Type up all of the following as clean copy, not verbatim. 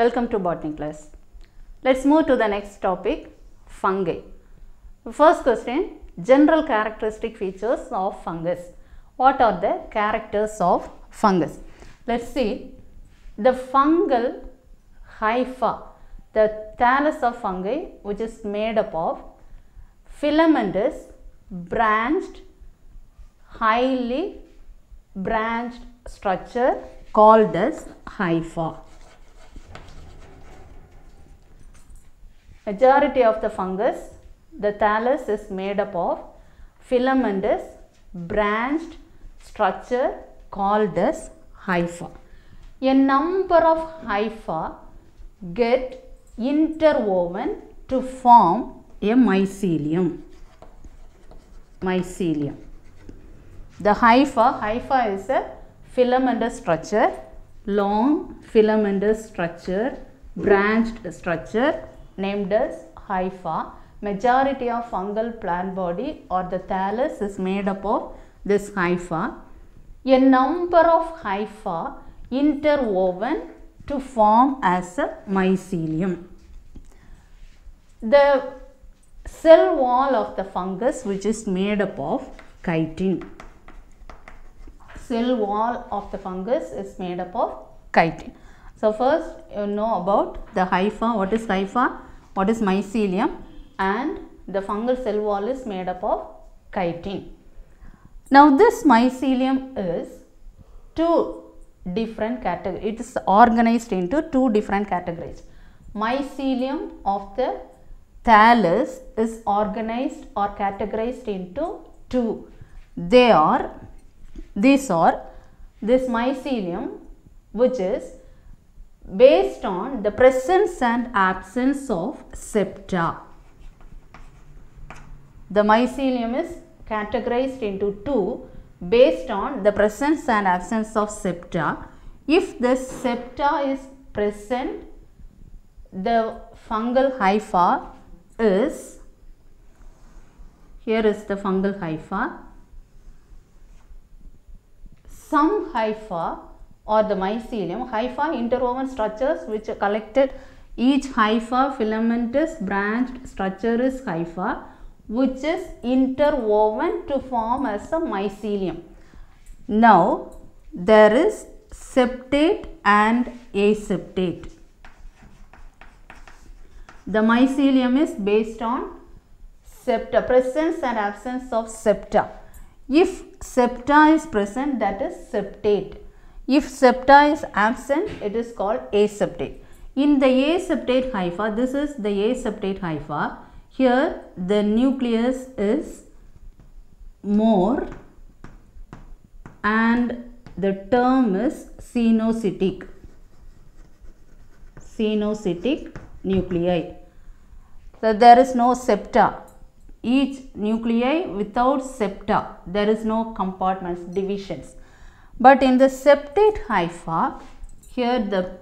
Welcome to botany class. Let's move to the next topic, fungi. First question, general characteristic features of fungus. What are the characters of fungus? Let's see. The fungal hypha, the thallus of fungi, which is made up of filamentous, branched, highly branched structure called as hypha. Majority of the fungus, the thallus is made up of filamentous, branched structure called as hypha. A number of hypha get interwoven to form a mycelium. The hypha is a filamentous structure, long filamentous structure, branched structure named as hypha. Majority of fungal plant body or the thallus is made up of this hypha. A number of hypha interwoven to form as a mycelium. The cell wall of the fungus, which is made up of chitin. Cell wall of the fungus is made up of chitin. So first you know about the hypha. What is hypha? What is mycelium? And the fungal cell wall is made up of chitin. Now this mycelium is two different categories. It is organized into two different categories. Mycelium of the thallus is organized or categorized into two. These are this mycelium, which is based on the presence and absence of septa. The mycelium is categorized into two based on the presence and absence of septa. If the septa is present, the fungal hypha is, here is the fungal hypha. Some hypha or the mycelium, hypha interwoven structures which are collected, each hypha filamentous branched structure is hypha, which is interwoven to form as a mycelium. Now there is septate and aseptate. The mycelium is based on septa, presence and absence of septa. If septa is present, that is septate. If septa is absent, it is called aseptate. In the aseptate hypha, this is the aseptate hypha. Here the nucleus is more and the term is cenocytic. Cenocytic nuclei. So there is no septa. Each nuclei without septa, there is no compartments, divisions. But in the septate hypha, here the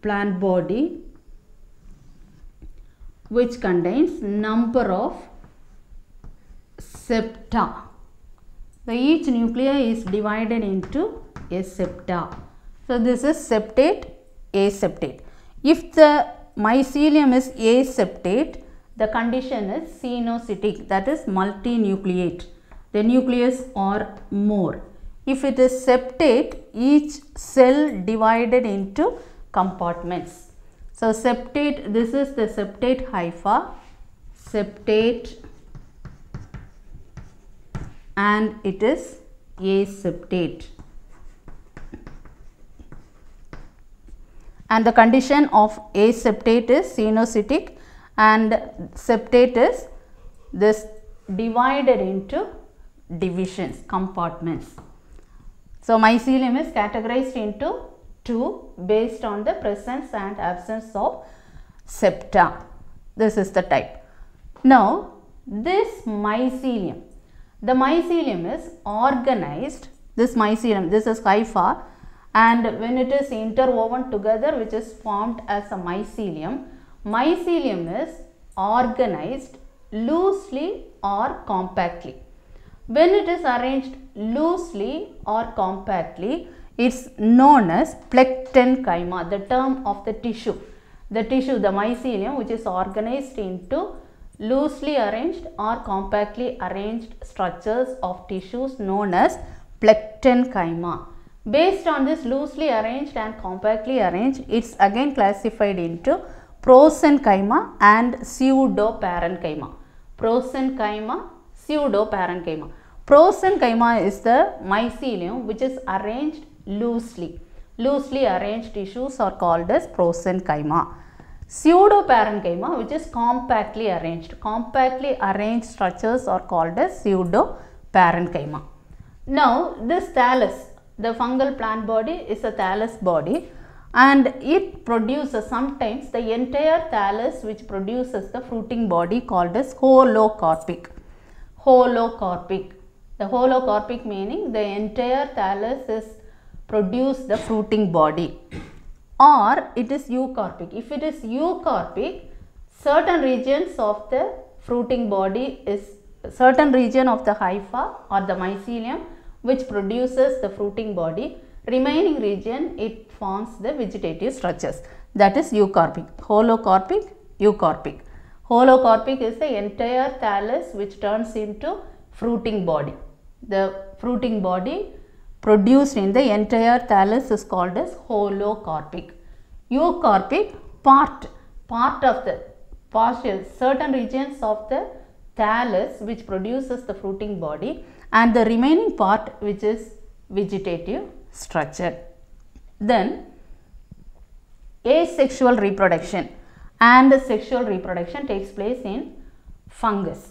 plant body which contains number of septa. So each nuclei is divided into a septa. So this is septate, aseptate. If the mycelium is aseptate, the condition is cenocytic, that is multinucleate. The nucleus are more. If it is septate, each cell divided into compartments. So septate, this is the septate hypha, septate, and it is aseptate. And the condition of aseptate is cenocytic and septate is this divided into divisions, compartments. So mycelium is categorized into two based on the presence and absence of septa. This is the type. Now this mycelium, the mycelium is organized, this mycelium, this is hypha, and when it is interwoven together, which is formed as a mycelium, mycelium is organized loosely or compactly. When it is arranged loosely or compactly, It's known as plectenchyma, the term of the tissue. The tissue, the mycelium, which is organized into loosely arranged or compactly arranged structures of tissues known as plectenchyma. Based on this loosely arranged and compactly arranged, it's again classified into prosenchyma and pseudoparenchyma. Prosenchyma, pseudoparenchyma. Prosenchyma is the mycelium which is arranged loosely. Loosely arranged tissues are called as prosenchyma. Pseudoparenchyma, which is compactly arranged. Compactly arranged structures are called as pseudoparenchyma. Now, this thallus, the fungal plant body is a thallus body, and it produces sometimes the entire thallus which produces the fruiting body called as holocarpic. Holocarpic. The holocarpic meaning the entire thallus is produce the fruiting body, or it is eucarpic. If it is eucarpic, certain regions of the fruiting body is certain region of the hypha or the mycelium which produces the fruiting body. Remaining region, it forms the vegetative structures. That is eucarpic. Holocarpic, eucarpic. Holocarpic is the entire thallus which turns into fruiting body. The fruiting body produced in the entire thallus is called as holocarpic. Eucarpic, part of the partial, certain regions of the thallus which produces the fruiting body, and the remaining part which is vegetative structure. Then asexual reproduction and sexual reproduction takes place in fungus.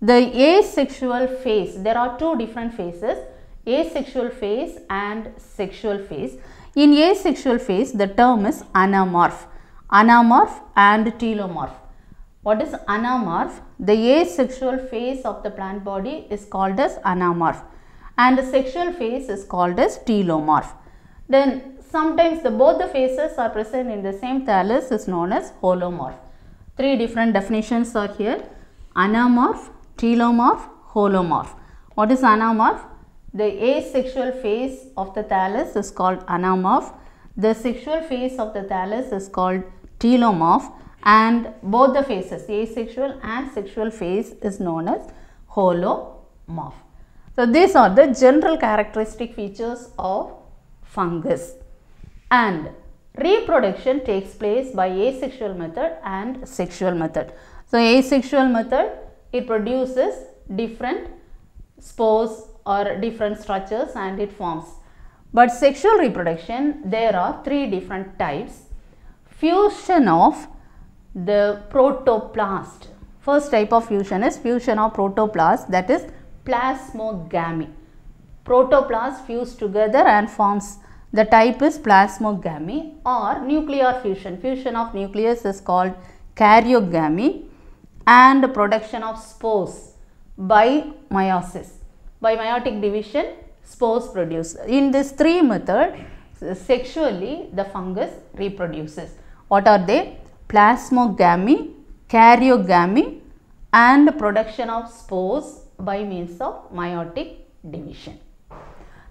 The asexual phase, there are two different phases, asexual phase and sexual phase. In asexual phase, the term is anamorph. Anamorph and telomorph. What is anamorph? The asexual phase of the plant body is called as anamorph, and the sexual phase is called as telomorph. Then sometimes both the phases are present in the same thallus is known as holomorph. Three different definitions are here: anamorph, telomorph, holomorph. What is anamorph? The asexual phase of the thallus is called anamorph. The sexual phase of the thallus is called telomorph, and both the phases, asexual and sexual phase, is known as holomorph. So these are the general characteristic features of fungus. And reproduction takes place by asexual method and sexual method. So asexual method, it produces different spores or different structures and it forms. But sexual reproduction, there are three different types. Fusion of the protoplast. First type of fusion is fusion of protoplast, that is plasmogamy. Protoplast fuse together and forms, the type is plasmogamy. Or nuclear fusion, fusion of nucleus is called karyogamy, and production of spores by meiosis. By meiotic division, spores produce. In this three method, sexually the fungus reproduces. What are they? Plasmogamy, karyogamy, and production of spores by means of meiotic division.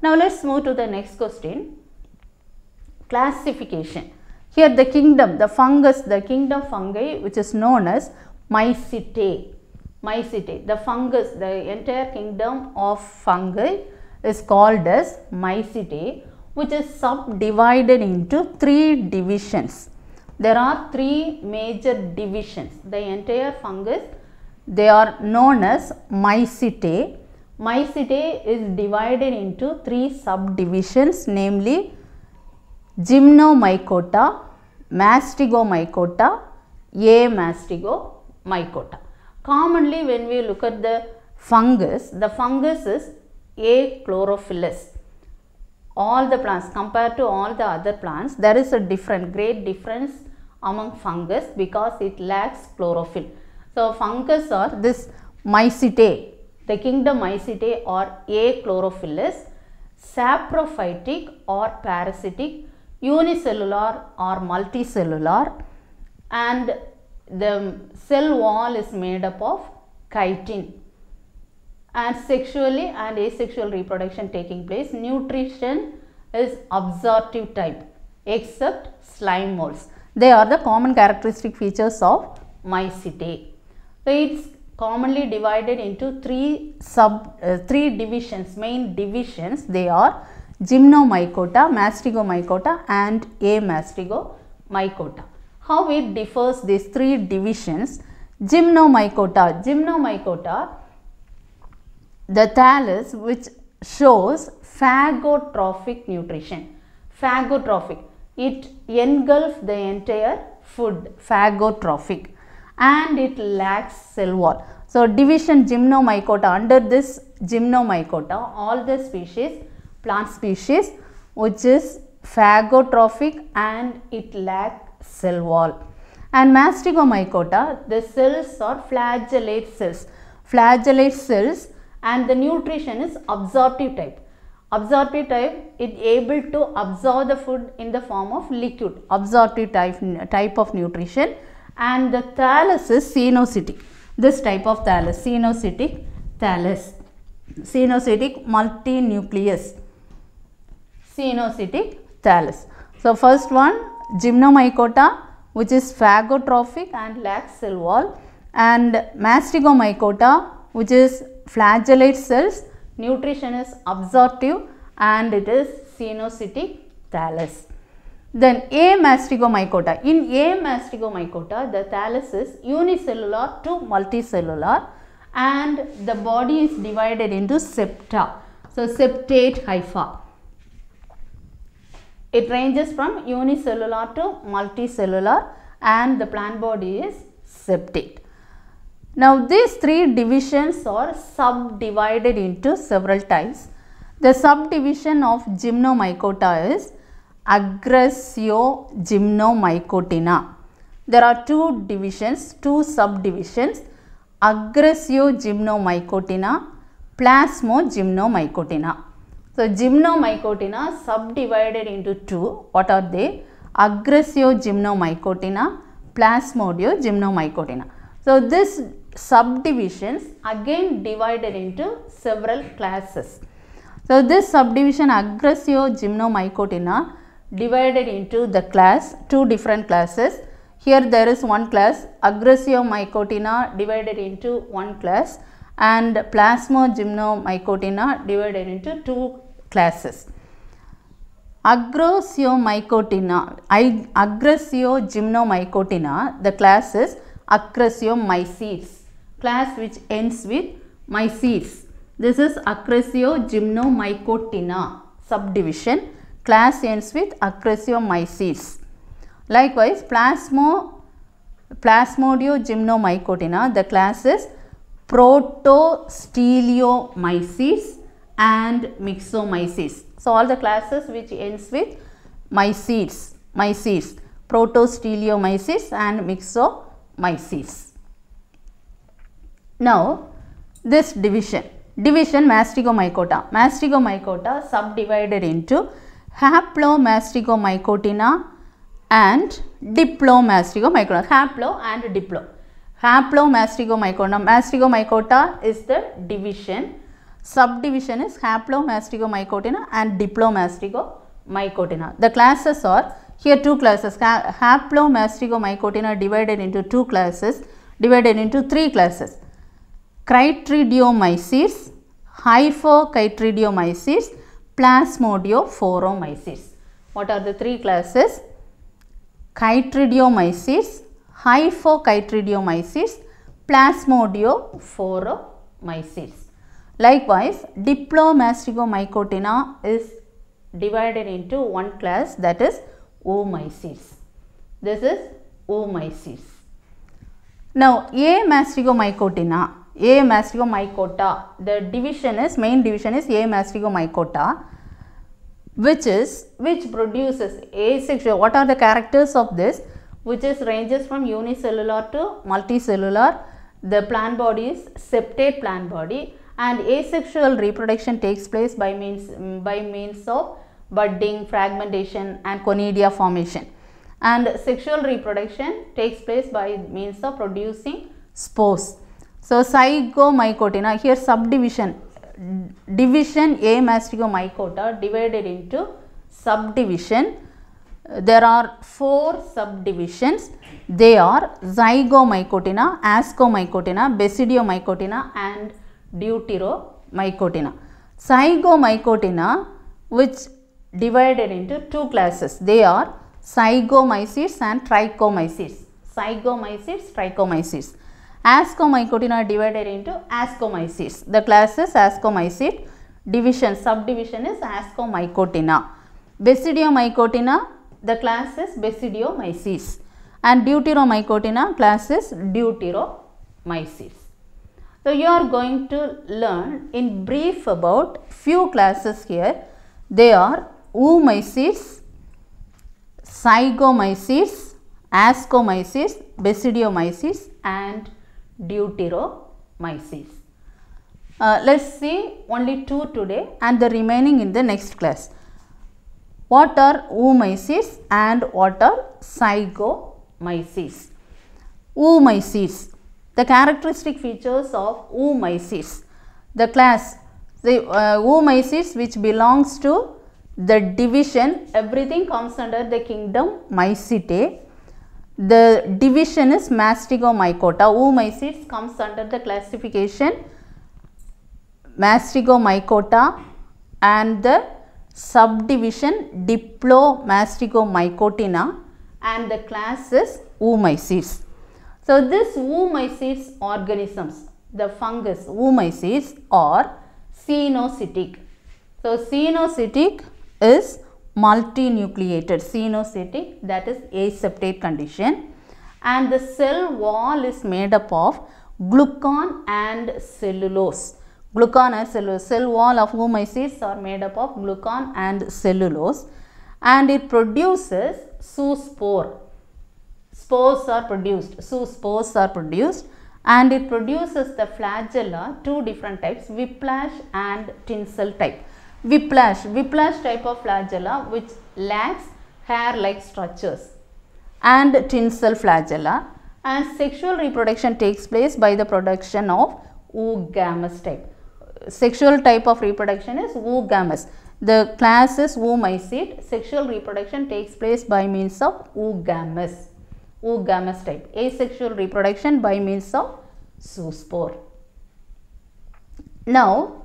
Now let's move to the next question. Classification. Here the kingdom, the fungus, the kingdom fungi which is known as Mycetae. Mycetae, the fungus, the entire kingdom of fungi is called as Mycetae, which is subdivided into three divisions. There are three major divisions. The entire fungus, they are known as Mycetae. Mycetae is divided into three subdivisions, namely Gymnomycota, Mastigomycota, Amastigomycota. Commonly when we look at the fungus is achlorophyllous. All the plants, compared to all the other plants, there is a great difference among fungus because it lacks chlorophyll. So fungus or this Mycetae, the kingdom Mycetae are achlorophyllous, saprophytic or parasitic, unicellular or multicellular, and the cell wall is made up of chitin. And sexually and asexual reproduction taking place. Nutrition is absorptive type except slime molds. They are the common characteristic features of mycete. So it's commonly divided into three divisions, main divisions. They are Gymnomycota, Masticomycota and Amasticomycota. How it differs, these three divisions? Gymnomycota, the thallus which shows phagotrophic nutrition. Phagotrophic, it engulfs the entire food, phagotrophic, and it lacks cell wall. So division Gymnomycota, under this Gymnomycota, all the species, plant species which is phagotrophic and it lacks cell wall. And Masticomycota, the cells are flagellate cells. Flagellate cells, and the nutrition is absorptive type. Absorptive type, it able to absorb the food in the form of liquid. Absorptive type of nutrition. And the thallus is cenocytic. This type of thallus, cenocytic thallus. Cenocytic multinucleus. Cenocytic thallus. So first one, Gymnomycota, which is phagotrophic and lacks cell wall, and Masticomycota, which is flagellate cells, nutrition is absorptive and it is cenocytic thallus. Then Amasticomycota. In Amasticomycota, the thallus is unicellular to multicellular and the body is divided into septa. So septate hypha. It ranges from unicellular to multicellular and the plant body is septate. Now these three divisions are subdivided into several types. The subdivision of Gymnomycota is Aggressio-Gymnomycotina. There are two divisions, two subdivisions, Aggressio-Gymnomycotina, Plasmogymnomycotina. So Gymnomycotina subdivided into two. What are they? Aggressio-Gymnomycotina, Plasmodiogymnomycotina. So this subdivisions again divided into several classes. So this subdivision Aggressio-Gymnomycotina divided into the class, two different classes. Here there is one class, Aggressio-Mycotina divided into one class and Plasmogymnomycotina divided into two classes. Aggressio-Gymnomycotina, the class is Acrasiomycetes, class which ends with mycetes. This is Acrasiogymnomycotina subdivision, class ends with Acrasiomycetes. Likewise, Plasmodiogymnomycotina, the class is Protosteliomycetes and Myxomycetes. So all the classes which ends with mycetes, Protosteliomycetes and Myxomycetes. Now this division Masticomycota. Masticomycota subdivided into Haplomasticomycotina and Diplomasticomycotina. Haplo and Diplo. Haplomasticomycota. Masticomycota is the division. Subdivision is Haplomasticomycotina and Diplomasticomycotina. The classes are here two classes. Haplomasticomycotina divided into two classes, divided into three classes. Chytridiomycetes, Hyphochytridiomycetes, Plasmodiophoromycetes. What are the three classes? Chytridiomycetes, Hyphochytridiomycetes, Plasmodiophoromycetes. Likewise, Diplomasticomycotina is divided into one class, that is Oomycetes. This is Oomycetes. Now Amasticomycotina, Amasticomycota, the division is, main division is Amasticomycota, which produces asexual. What are the characters of this? Which is ranges from unicellular to multicellular. The plant body is septate plant body, and asexual reproduction takes place by means of budding, fragmentation and conidia formation, and sexual reproduction takes place by means of producing spores. So Zygomycotina, here subdivision, division Amasticomycota divided into subdivision. There are 4 subdivisions. They are zygomycotina, ascomycotina, basidiomycotina and deuteromycotina. Zygomycotina, which divided into 2 classes. They are zygomycetes and trichomycetes. Zygomycetes, trichomycetes. Ascomycotina divided into ascomycetes. The class is ascomycete. Division, subdivision is ascomycotina. Basidiomycotina, the class is basidiomycetes. And deuteromycotina, class is deuteromycetes. So you are going to learn in brief about few classes here. They are oomycetes, zygomycetes, ascomycetes, basidiomycetes and deuteromycetes. Let's see only 2 today and the remaining in the next class. What are oomycetes and what are zygomycetes? Oomycetes. The characteristic features of oomycetes. The class, the oomycetes which belongs to the division, everything comes under the kingdom Mycetae. The division is Mastigomycota. Oomycetes comes under the classification Mastigomycota and the subdivision Diplomastigomycotina and the class is oomycetes. So this oomycetes organisms, the fungus oomycetes are cenocytic. So cenocytic is multinucleated, cenocytic, that is aseptate condition, and the cell wall is made up of glucan and cellulose. Glucan and cellulose, cell wall of oomycetes are made up of glucan and cellulose, and it produces zoospore. Spores are produced, zoospores are produced, and it produces the flagella, 2 different types, whiplash and tinsel type. Whiplash type of flagella which lacks hair-like structures, and tinsel flagella, and sexual reproduction takes place by the production of oogamous type. Sexual type of reproduction is oogamous. The class is oomycete. Sexual reproduction takes place by means of oogamous. Oogamous type. Asexual reproduction by means of zoospore. Now,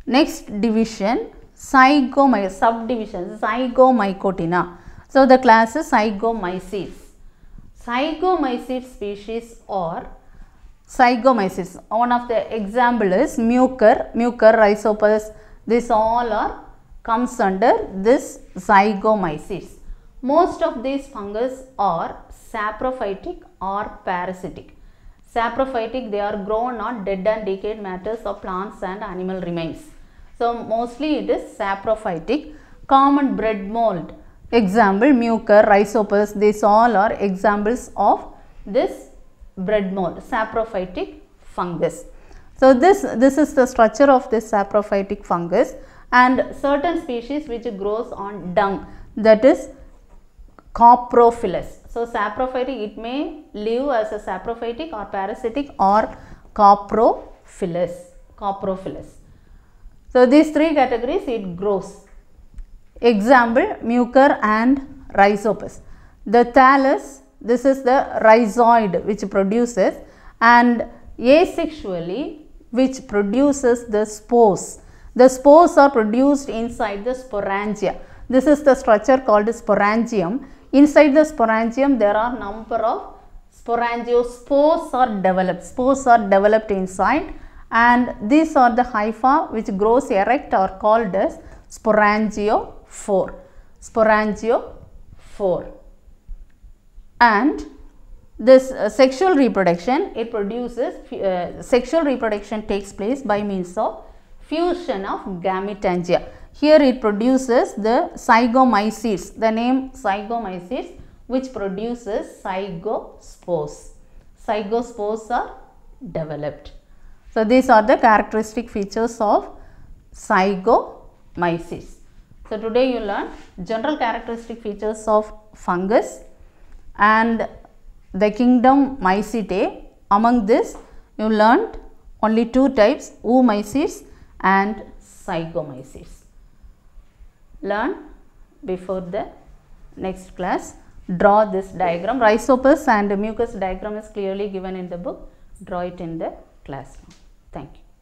next division, subdivision, zygomycotina. So, the class is zygomycetes. Zygomycete species or zygomycetes. One of the example is Mucor, Rhizopus. This all comes under this zygomycetes. Most of these fungus are saprophytic or parasitic. Saprophytic, they are grown on dead and decayed matters of plants and animal remains. So mostly it is saprophytic. Common bread mold, example Mucor, Rhizopus, these all are examples of this bread mold, saprophytic fungus. So this is the structure of this saprophytic fungus, and certain species which grows on dung, that is coprophilous. So saprophytic, it may live as a saprophytic or parasitic or coprophilous. So these 3 categories it grows. Example Mucor and Rhizopus. The thallus, this is the rhizoid which produces, and asexually which produces the spores. The spores are produced inside the sporangia. This is the structure called sporangium. Inside the sporangium there are number of sporangiospores are developed. Spores are developed inside, and these are the hypha which grows erect are called as sporangiophore. And this sexual reproduction, it produces, sexual reproduction takes place by means of fusion of gametangia. Here it produces the zygomycetes, the name zygomycetes, which produces zygospores. Zygospores are developed. So these are the characteristic features of zygomycetes. So today you learned general characteristic features of fungus and the kingdom Mycetae. Among this you learned only 2 types, oomycetes and zygomycetes. Learn before the next class. Draw this diagram. Rhizopus and mucus diagram is clearly given in the book. Draw it in the classroom. Thank you.